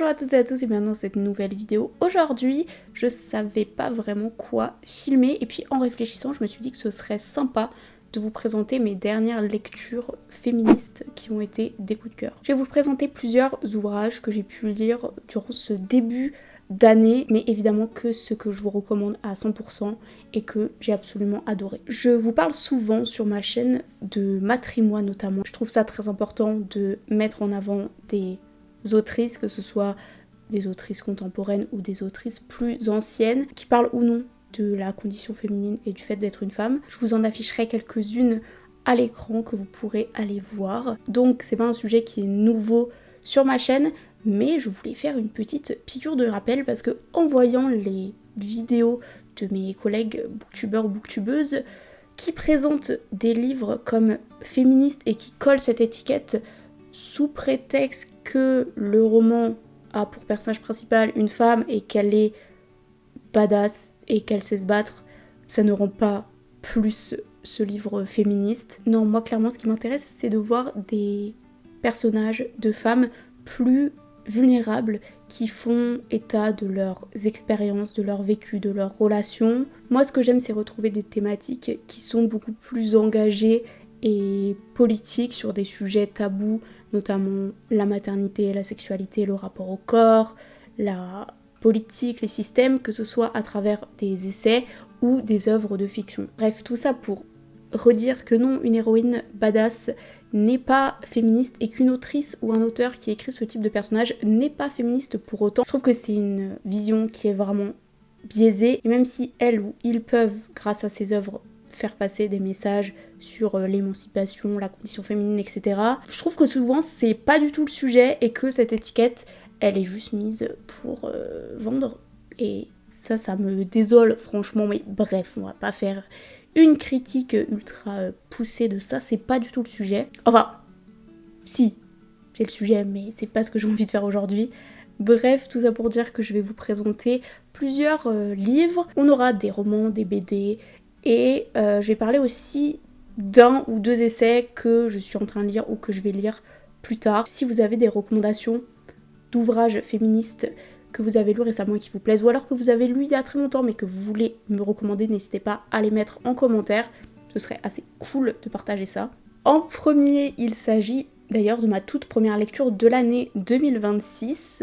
Bonjour à toutes et à tous et bienvenue dans cette nouvelle vidéo. Aujourd'hui, je savais pas vraiment quoi filmer et puis en réfléchissant, je me suis dit que ce serait sympa de vous présenter mes dernières lectures féministes qui ont été des coups de cœur. Je vais vous présenter plusieurs ouvrages que j'ai pu lire durant ce début d'année, mais évidemment que ce que je vous recommande à 100% et que j'ai absolument adoré. Je vous parle souvent sur ma chaîne de matrimoine notamment. Je trouve ça très important de mettre en avant des autrices, que ce soit des autrices contemporaines ou des autrices plus anciennes, qui parlent ou non de la condition féminine et du fait d'être une femme. Je vous en afficherai quelques-unes à l'écran que vous pourrez aller voir. Donc c'est pas un sujet qui est nouveau sur ma chaîne, mais je voulais faire une petite piqûre de rappel parce que en voyant les vidéos de mes collègues booktubeurs, booktubeuses qui présentent des livres comme féministes et qui collent cette étiquette sous prétexte que le roman a pour personnage principal une femme et qu'elle est badass et qu'elle sait se battre, ça ne rend pas plus ce livre féministe. Non, moi clairement ce qui m'intéresse c'est de voir des personnages de femmes plus vulnérables qui font état de leurs expériences, de leur vécu, de leurs relations. Moi ce que j'aime c'est retrouver des thématiques qui sont beaucoup plus engagées et politiques sur des sujets tabous, notamment la maternité, la sexualité, le rapport au corps, la politique, les systèmes, que ce soit à travers des essais ou des œuvres de fiction. Bref, tout ça pour redire que non, une héroïne badass n'est pas féministe et qu'une autrice ou un auteur qui écrit ce type de personnage n'est pas féministe pour autant. Je trouve que c'est une vision qui est vraiment biaisée, et même si elles ou ils peuvent, grâce à ces œuvres, faire passer des messages sur l'émancipation, la condition féminine, etc. Je trouve que souvent c'est pas du tout le sujet et que cette étiquette elle est juste mise pour vendre et ça me désole franchement, mais bref, on va pas faire une critique ultra poussée de ça, c'est pas du tout le sujet. Enfin, si, c'est le sujet, mais c'est pas ce que j'ai envie de faire aujourd'hui. Bref, tout ça pour dire que je vais vous présenter plusieurs livres. On aura des romans, des BD, et je vais parler aussi d'un ou deux essais que je suis en train de lire ou que je vais lire plus tard. Si vous avez des recommandations d'ouvrages féministes que vous avez lus récemment et qui vous plaisent, ou alors que vous avez lu il y a très longtemps mais que vous voulez me recommander, n'hésitez pas à les mettre en commentaire. Ce serait assez cool de partager ça. En premier, il s'agit d'ailleurs de ma toute première lecture de l'année 2026.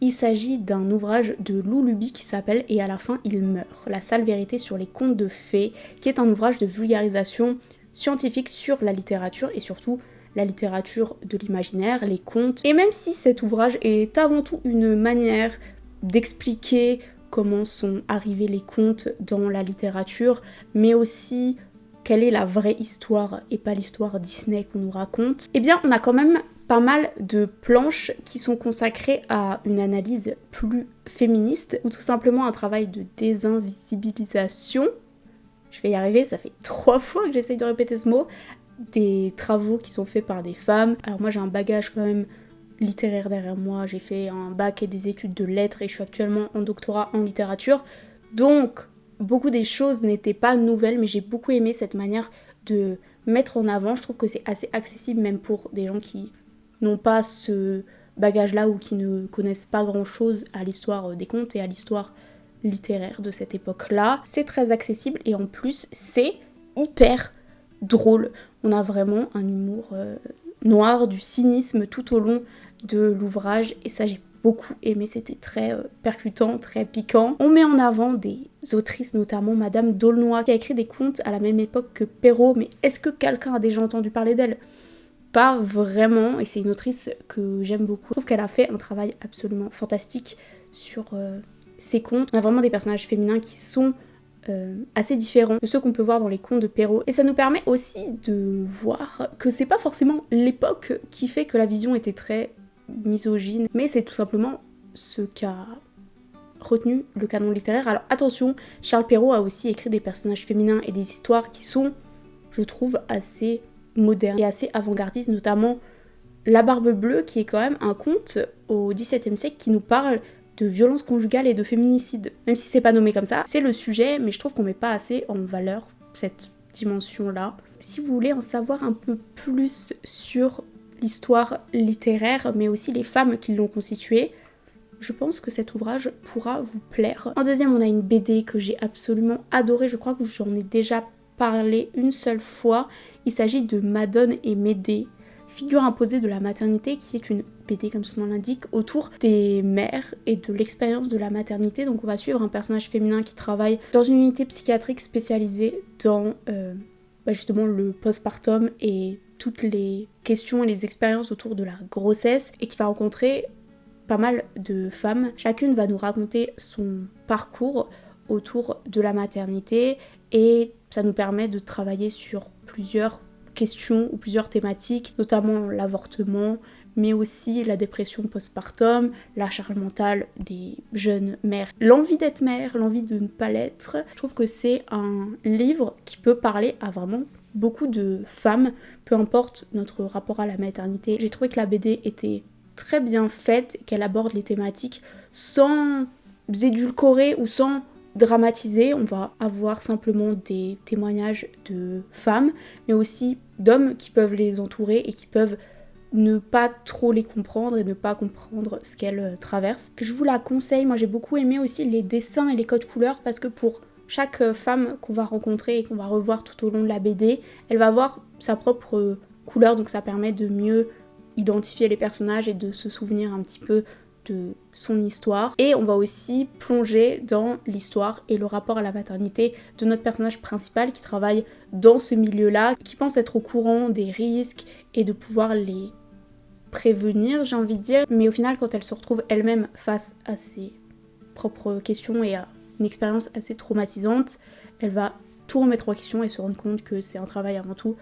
Il s'agit d'un ouvrage de Lou Luby qui s'appelle « Et à la fin, il meurt. La sale vérité sur les contes de fées », qui est un ouvrage de vulgarisation scientifique sur la littérature et surtout la littérature de l'imaginaire, les contes. Et même si cet ouvrage est avant tout une manière d'expliquer comment sont arrivés les contes dans la littérature, mais aussi quelle est la vraie histoire et pas l'histoire Disney qu'on nous raconte, eh bien on a quand même pas mal de planches qui sont consacrées à une analyse plus féministe ou tout simplement un travail de désinvisibilisation. Je vais y arriver, ça fait 3 fois que j'essaye de répéter ce mot. Des travaux qui sont faits par des femmes. Alors moi j'ai un bagage quand même littéraire derrière moi, j'ai fait un bac et des études de lettres et je suis actuellement en doctorat en littérature, donc beaucoup des choses n'étaient pas nouvelles, mais j'ai beaucoup aimé cette manière de mettre en avant. Je trouve que c'est assez accessible même pour des gens qui n'ont pas ce bagage-là ou qui ne connaissent pas grand-chose à l'histoire des contes et à l'histoire littéraire de cette époque-là. C'est très accessible et en plus c'est hyper drôle. On a vraiment un humour noir, du cynisme tout au long de l'ouvrage et ça j'ai beaucoup aimé, c'était très percutant, très piquant. On met en avant des autrices, notamment Madame d'Aulnoy qui a écrit des contes à la même époque que Perrault, mais est-ce que quelqu'un a déjà entendu parler d'elle? Pas vraiment, et c'est une autrice que j'aime beaucoup. Je trouve qu'elle a fait un travail absolument fantastique sur ses contes. On a vraiment des personnages féminins qui sont assez différents de ceux qu'on peut voir dans les contes de Perrault. Et ça nous permet aussi de voir que c'est pas forcément l'époque qui fait que la vision était très misogyne, mais c'est tout simplement ce qu'a retenu le canon littéraire. Alors attention, Charles Perrault a aussi écrit des personnages féminins et des histoires qui sont, je trouve, assez modernes et assez avant-gardistes, notamment La Barbe Bleue, qui est quand même un conte au XVIIe siècle qui nous parle de violence conjugale et de féminicide. Même si c'est pas nommé comme ça, c'est le sujet, mais je trouve qu'on met pas assez en valeur cette dimension-là. Si vous voulez en savoir un peu plus sur l'histoire littéraire, mais aussi les femmes qui l'ont constituée, je pense que cet ouvrage pourra vous plaire. En deuxième, on a une BD que j'ai absolument adorée, je crois que j'en ai déjà parlé une seule fois. Il s'agit de Madone et Médée, figure imposée de la maternité, qui est une BD, comme son nom l'indique, autour des mères et de l'expérience de la maternité. Donc on va suivre un personnage féminin qui travaille dans une unité psychiatrique spécialisée dans justement le postpartum et toutes les questions et les expériences autour de la grossesse, et qui va rencontrer pas mal de femmes. Chacune va nous raconter son parcours autour de la maternité, et ça nous permet de travailler sur plusieurs questions ou plusieurs thématiques, notamment l'avortement, mais aussi la dépression postpartum, la charge mentale des jeunes mères, l'envie d'être mère, l'envie de ne pas l'être. Je trouve que c'est un livre qui peut parler à vraiment beaucoup de femmes, peu importe notre rapport à la maternité. J'ai trouvé que la BD était très bien faite, qu'elle aborde les thématiques sans édulcorer ou sans dramatiser. On va avoir simplement des témoignages de femmes, mais aussi d'hommes qui peuvent les entourer et qui peuvent ne pas trop les comprendre et ne pas comprendre ce qu'elles traversent. Je vous la conseille. Moi j'ai beaucoup aimé aussi les dessins et les codes couleurs, parce que pour chaque femme qu'on va rencontrer et qu'on va revoir tout au long de la BD, elle va avoir sa propre couleur, donc ça permet de mieux identifier les personnages et de se souvenir un petit peu de son histoire. Et on va aussi plonger dans l'histoire et le rapport à la maternité de notre personnage principal qui travaille dans ce milieu-là, qui pense être au courant des risques et de pouvoir les prévenir, j'ai envie de dire. Mais au final, quand elle se retrouve elle-même face à ses propres questions et à une expérience assez traumatisante, elle va tout remettre en question et se rendre compte que c'est un travail avant tout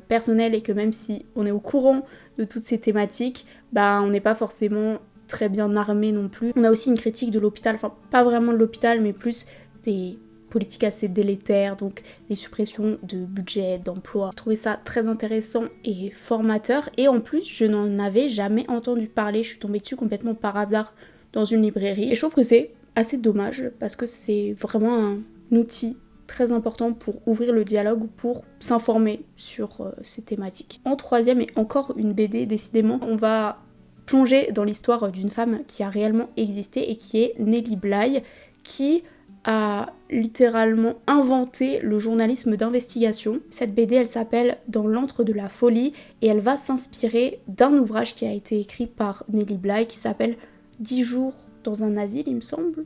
personnel, et que même si on est au courant de toutes ces thématiques, on n'est pas forcément très bien armé non plus. On a aussi une critique de l'hôpital, enfin pas vraiment de l'hôpital, mais plus des politiques assez délétères, donc des suppressions de budget, d'emplois. J'ai trouvé ça très intéressant et formateur, et en plus je n'en avais jamais entendu parler, je suis tombée dessus complètement par hasard dans une librairie, et je trouve que c'est assez dommage parce que c'est vraiment un outil très important pour ouvrir le dialogue ou pour s'informer sur ces thématiques. En troisième, et encore une BD décidément, on va plonger dans l'histoire d'une femme qui a réellement existé et qui est Nelly Bly, qui a littéralement inventé le journalisme d'investigation. Cette BD, elle s'appelle Dans l'antre de la folie, et elle va s'inspirer d'un ouvrage qui a été écrit par Nelly Bly qui s'appelle 10 jours dans un asile, il me semble.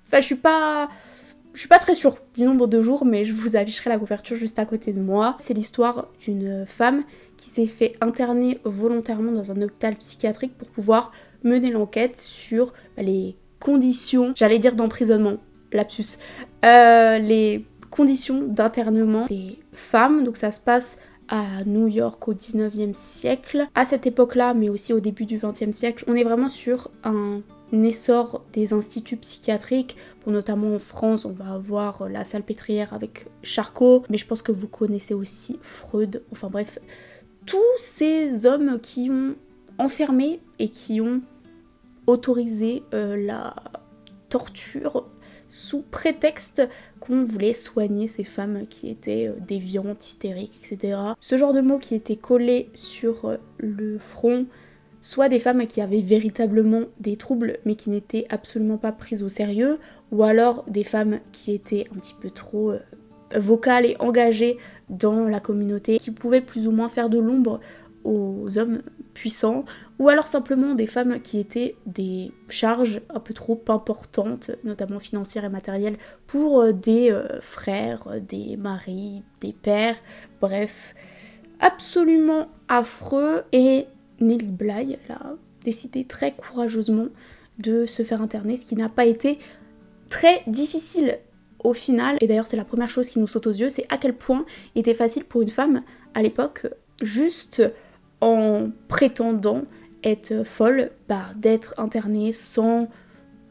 Enfin, je suis pas très sûre du nombre de jours, mais je vous afficherai la couverture juste à côté de moi. C'est l'histoire d'une femme qui s'est fait interner volontairement dans un hôpital psychiatrique pour pouvoir mener l'enquête sur les conditions, j'allais dire d'emprisonnement, lapsus, les conditions d'internement des femmes. Donc ça se passe à New York au 19e siècle. À cette époque-là, mais aussi au début du 20e siècle, on est vraiment sur un essor des instituts psychiatriques. Bon, notamment en France, on va avoir la Salpêtrière avec Charcot, mais je pense que vous connaissez aussi Freud. Enfin bref, tous ces hommes qui ont enfermé et qui ont autorisé la torture sous prétexte qu'on voulait soigner ces femmes qui étaient déviantes, hystériques, etc. Ce genre de mots qui étaient collés sur le front, soit des femmes qui avaient véritablement des troubles mais qui n'étaient absolument pas prises au sérieux, ou alors des femmes qui étaient un petit peu trop vocales et engagées dans la communauté, qui pouvaient plus ou moins faire de l'ombre aux hommes puissants, ou alors simplement des femmes qui étaient des charges un peu trop importantes, notamment financières et matérielles, pour des frères, des maris, des pères, bref, absolument affreux. Et Nelly Bly, elle a décidé très courageusement de se faire interner, ce qui n'a pas été très difficile au final. Et d'ailleurs c'est la première chose qui nous saute aux yeux, c'est à quel point il était facile pour une femme à l'époque, juste en prétendant être folle, d'être internée sans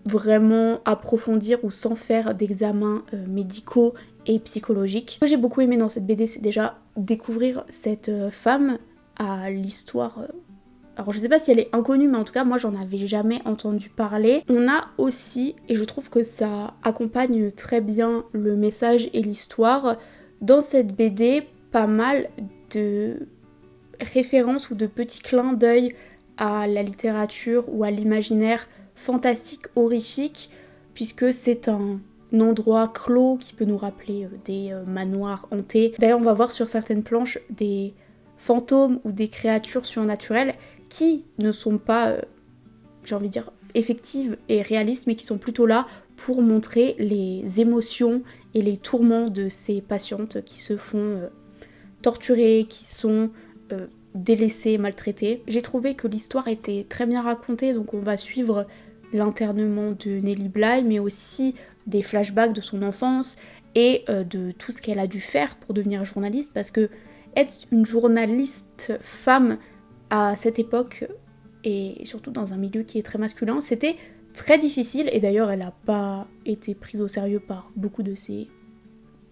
vraiment approfondir ou sans faire d'examens médicaux et psychologiques. Ce que j'ai beaucoup aimé dans cette BD, c'est déjà découvrir cette femme à l'histoire. Alors je sais pas si elle est inconnue, mais en tout cas moi j'en avais jamais entendu parler. On a aussi, et je trouve que ça accompagne très bien le message et l'histoire, dans cette BD pas mal de références ou de petits clins d'œil à la littérature ou à l'imaginaire fantastique, horrifique, puisque c'est un endroit clos qui peut nous rappeler des manoirs hantés. D'ailleurs, on va voir sur certaines planches des fantômes ou des créatures surnaturelles qui ne sont pas, j'ai envie de dire, effectives et réalistes, mais qui sont plutôt là pour montrer les émotions et les tourments de ces patientes qui se font torturer, qui sont délaissées, maltraitées. J'ai trouvé que l'histoire était très bien racontée, donc on va suivre l'internement de Nellie Bly, mais aussi des flashbacks de son enfance et de tout ce qu'elle a dû faire pour devenir journaliste, parce que être une journaliste femme à cette époque, et surtout dans un milieu qui est très masculin, c'était très difficile, et d'ailleurs elle n'a pas été prise au sérieux par beaucoup de ses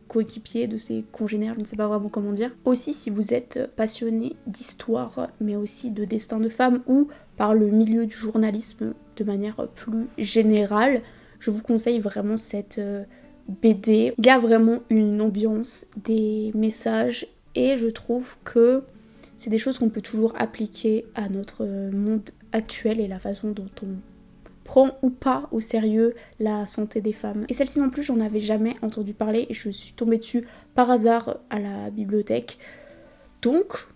coéquipiers, de ses congénères, je ne sais pas vraiment comment dire. Aussi, si vous êtes passionné d'histoire, mais aussi de destin de femmes, ou par le milieu du journalisme de manière plus générale, je vous conseille vraiment cette BD. Il y a vraiment une ambiance, des messages, et je trouve que c'est des choses qu'on peut toujours appliquer à notre monde actuel et la façon dont on prend ou pas au sérieux la santé des femmes. Et celle-ci non plus, j'en avais jamais entendu parler et je suis tombée dessus par hasard à la bibliothèque. Donc,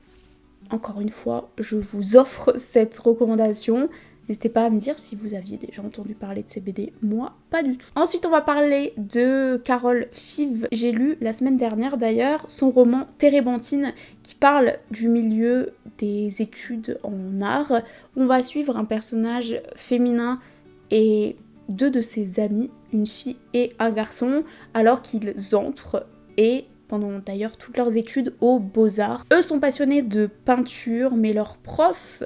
encore une fois, je vous offre cette recommandation. N'hésitez pas à me dire si vous aviez déjà entendu parler de ces BD. Moi, pas du tout. Ensuite, on va parler de Carol Five. J'ai lu la semaine dernière d'ailleurs son roman Térébenthine qui parle du milieu des études en art. On va suivre un personnage féminin et deux de ses amis, une fille et un garçon, alors qu'ils entrent et pendant d'ailleurs toutes leurs études aux Beaux-Arts. Eux sont passionnés de peinture, mais leur prof,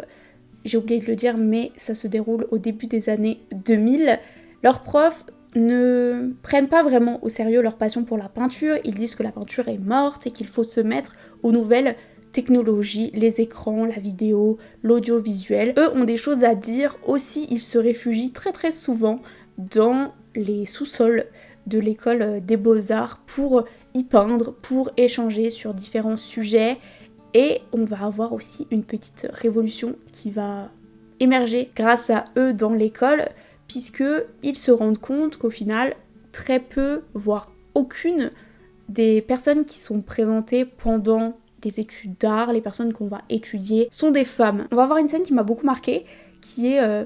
j'ai oublié de le dire, mais ça se déroule au début des années 2000, leurs profs ne prennent pas vraiment au sérieux leur passion pour la peinture, ils disent que la peinture est morte et qu'il faut se mettre aux nouvelles technologies, les écrans, la vidéo, l'audiovisuel. Eux ont des choses à dire, aussi ils se réfugient très très souvent dans les sous-sols de l'école des Beaux-Arts pour y peindre, pour échanger sur différents sujets. Et on va avoir aussi une petite révolution qui va émerger grâce à eux dans l'école, puisqu'ils se rendent compte qu'au final, très peu, voire aucune, des personnes qui sont présentées pendant les études d'art, les personnes qu'on va étudier, sont des femmes. On va avoir une scène qui m'a beaucoup marquée, qui est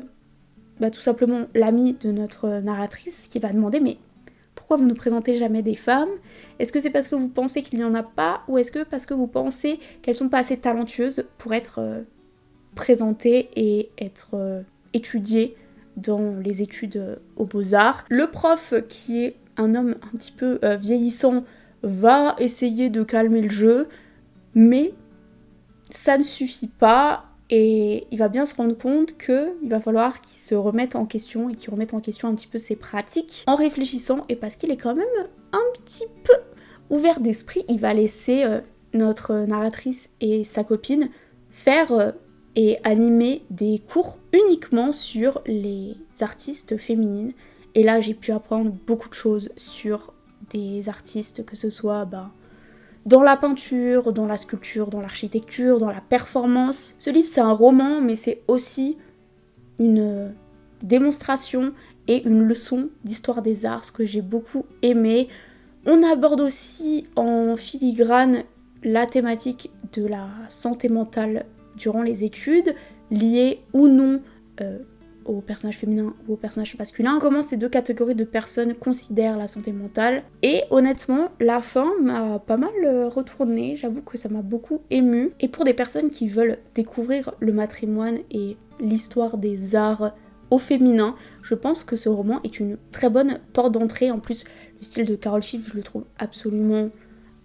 tout simplement l'amie de notre narratrice qui va demander « Mais pourquoi vous ne présentez jamais des femmes ? Est-ce que c'est parce que vous pensez qu'il n'y en a pas, ou est-ce que parce que vous pensez qu'elles sont pas assez talentueuses pour être présentées et être étudiées dans les études aux Beaux-Arts ?» Le prof, qui est un homme un petit peu vieillissant, va essayer de calmer le jeu, mais ça ne suffit pas. Et il va bien se rendre compte qu'il va falloir qu'il se remette en question et qu'il remette en question un petit peu ses pratiques en réfléchissant, et parce qu'il est quand même un petit peu ouvert d'esprit, il va laisser notre narratrice et sa copine faire et animer des cours uniquement sur les artistes féminines. Et là j'ai pu apprendre beaucoup de choses sur des artistes, que ce soit dans la peinture, dans la sculpture, dans l'architecture, dans la performance. Ce livre, c'est un roman, mais c'est aussi une démonstration et une leçon d'histoire des arts, ce que j'ai beaucoup aimé. On aborde aussi en filigrane la thématique de la santé mentale durant les études, liée ou non aux personnages féminins ou aux personnages masculins, comment ces deux catégories de personnes considèrent la santé mentale. Et honnêtement, la fin m'a pas mal retournée, j'avoue que ça m'a beaucoup émue. Et pour des personnes qui veulent découvrir le matrimoine et l'histoire des arts au féminin, je pense que ce roman est une très bonne porte d'entrée. En plus, le style de Carol Five, je le trouve absolument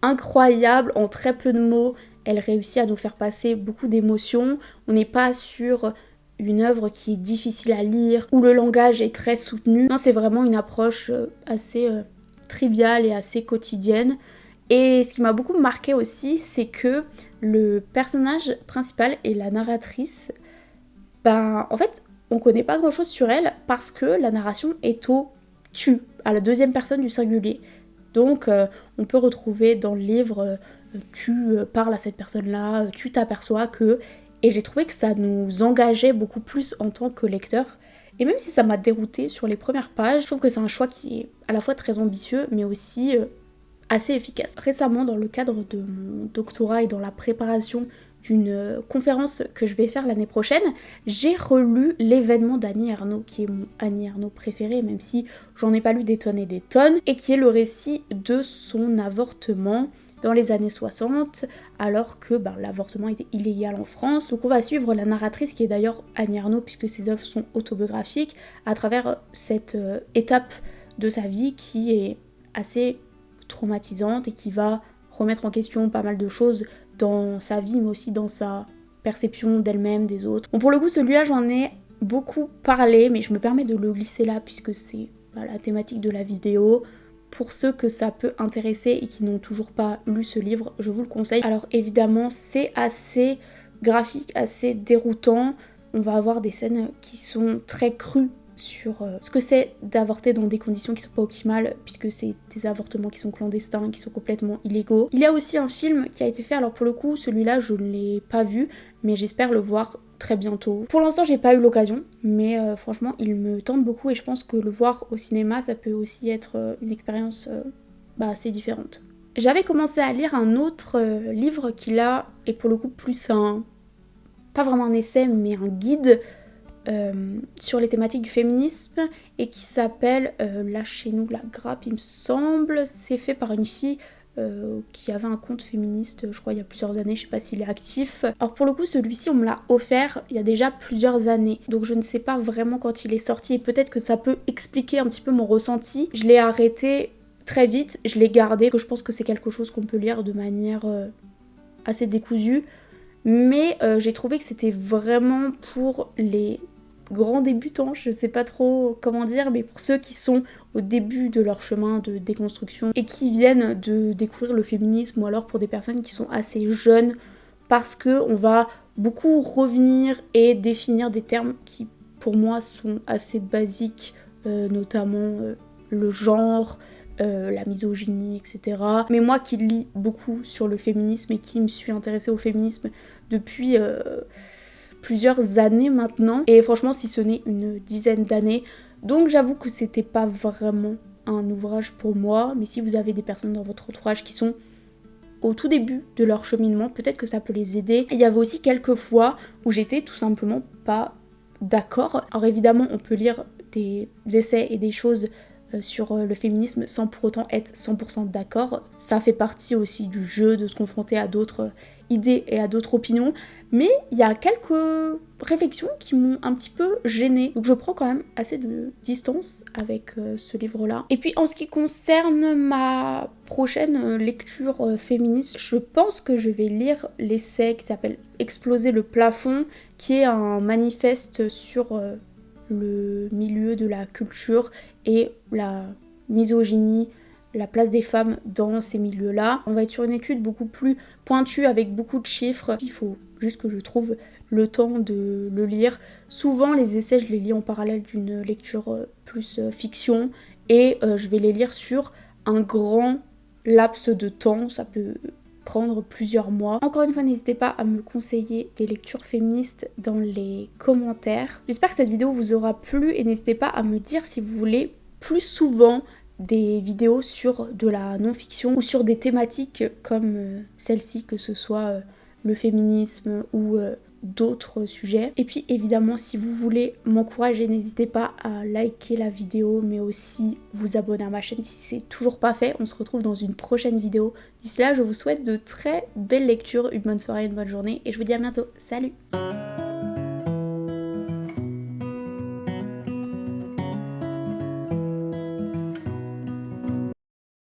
incroyable. En très peu de mots, elle réussit à nous faire passer beaucoup d'émotions. On n'est pas sur une œuvre qui est difficile à lire, où le langage est très soutenu. Non, c'est vraiment une approche assez triviale et assez quotidienne. Et ce qui m'a beaucoup marqué aussi, c'est que le personnage principal et la narratrice, en fait, on connaît pas grand chose sur elle parce que la narration est au tu, à la deuxième personne du singulier. Donc on peut retrouver dans le livre tu parles à cette personne-là, tu t'aperçois que... Et j'ai trouvé que ça nous engageait beaucoup plus en tant que lecteur. Et même si ça m'a déroutée sur les premières pages, je trouve que c'est un choix qui est à la fois très ambitieux, mais aussi assez efficace. Récemment, dans le cadre de mon doctorat et dans la préparation d'une conférence que je vais faire l'année prochaine, j'ai relu L'événement d'Annie Ernaux, qui est mon Annie Ernaux préféré, même si j'en ai pas lu des tonnes et des tonnes, et qui est le récit de son avortement dans les années 60, alors que l'avortement était illégal en France. Donc on va suivre la narratrice, qui est d'ailleurs Annie Ernaux, puisque ses œuvres sont autobiographiques, à travers cette étape de sa vie qui est assez traumatisante et qui va remettre en question pas mal de choses dans sa vie, mais aussi dans sa perception d'elle-même, des autres. Bon, pour le coup, celui-là, j'en ai beaucoup parlé, mais je me permets de le glisser là, puisque c'est la thématique de la vidéo. Pour ceux que ça peut intéresser et qui n'ont toujours pas lu ce livre, je vous le conseille. Alors évidemment, c'est assez graphique, assez déroutant. On va avoir des scènes qui sont très crues sur ce que c'est d'avorter dans des conditions qui sont pas optimales, puisque c'est des avortements qui sont clandestins, qui sont complètement illégaux. Il y a aussi un film qui a été fait, alors pour le coup celui-là je ne l'ai pas vu, mais j'espère le voir très bientôt. Pour l'instant j'ai pas eu l'occasion, mais franchement il me tente beaucoup et je pense que le voir au cinéma ça peut aussi être une expérience assez différente. J'avais commencé à lire un autre livre qui là est pour le coup plus pas vraiment un essai mais un guide sur les thématiques du féminisme et qui s'appelle Lâchez-nous la grappe, il me semble. C'est fait par une fille qui avait un compte féministe, je crois, il y a plusieurs années, je sais pas s'il est actif. Alors pour le coup, celui-ci, on me l'a offert il y a déjà plusieurs années, donc je ne sais pas vraiment quand il est sorti et peut-être que ça peut expliquer un petit peu mon ressenti. Je l'ai arrêté très vite, je l'ai gardé, que je pense que c'est quelque chose qu'on peut lire de manière assez décousue, mais j'ai trouvé que c'était vraiment pour les grands débutants, je sais pas trop comment dire, mais pour ceux qui sont au début de leur chemin de déconstruction et qui viennent de découvrir le féminisme, ou alors pour des personnes qui sont assez jeunes, parce que on va beaucoup revenir et définir des termes qui pour moi sont assez basiques, notamment le genre, la misogynie, etc. Mais moi qui lis beaucoup sur le féminisme et qui me suis intéressée au féminisme depuis plusieurs années maintenant, et franchement si ce n'est une dizaine d'années, donc j'avoue que c'était pas vraiment un ouvrage pour moi, mais si vous avez des personnes dans votre entourage qui sont au tout début de leur cheminement, peut-être que ça peut les aider. Il y avait aussi quelques fois où j'étais tout simplement pas d'accord. Alors évidemment on peut lire des essais et des choses sur le féminisme sans pour autant être 100% d'accord, ça fait partie aussi du jeu de se confronter à d'autres idées et à d'autres opinions, mais il y a quelques réflexions qui m'ont un petit peu gênée, donc je prends quand même assez de distance avec ce livre-là. Et puis en ce qui concerne ma prochaine lecture féministe, je pense que je vais lire l'essai qui s'appelle Exploser le plafond, qui est un manifeste sur le milieu de la culture et la misogynie, la place des femmes dans ces milieux-là. On va être sur une étude beaucoup plus pointue avec beaucoup de chiffres. Il faut juste que je trouve le temps de le lire. Souvent les essais je les lis en parallèle d'une lecture plus fiction et je vais les lire sur un grand laps de temps, ça peut prendre plusieurs mois. Encore une fois, n'hésitez pas à me conseiller des lectures féministes dans les commentaires. J'espère que cette vidéo vous aura plu et n'hésitez pas à me dire si vous voulez plus souvent des vidéos sur de la non-fiction ou sur des thématiques comme celle-ci, que ce soit le féminisme ou d'autres sujets. Et puis évidemment, si vous voulez m'encourager, n'hésitez pas à liker la vidéo, mais aussi vous abonner à ma chaîne si c'est toujours pas fait. On se retrouve dans une prochaine vidéo. D'ici là, je vous souhaite de très belles lectures, une bonne soirée, une bonne journée, et je vous dis à bientôt. Salut!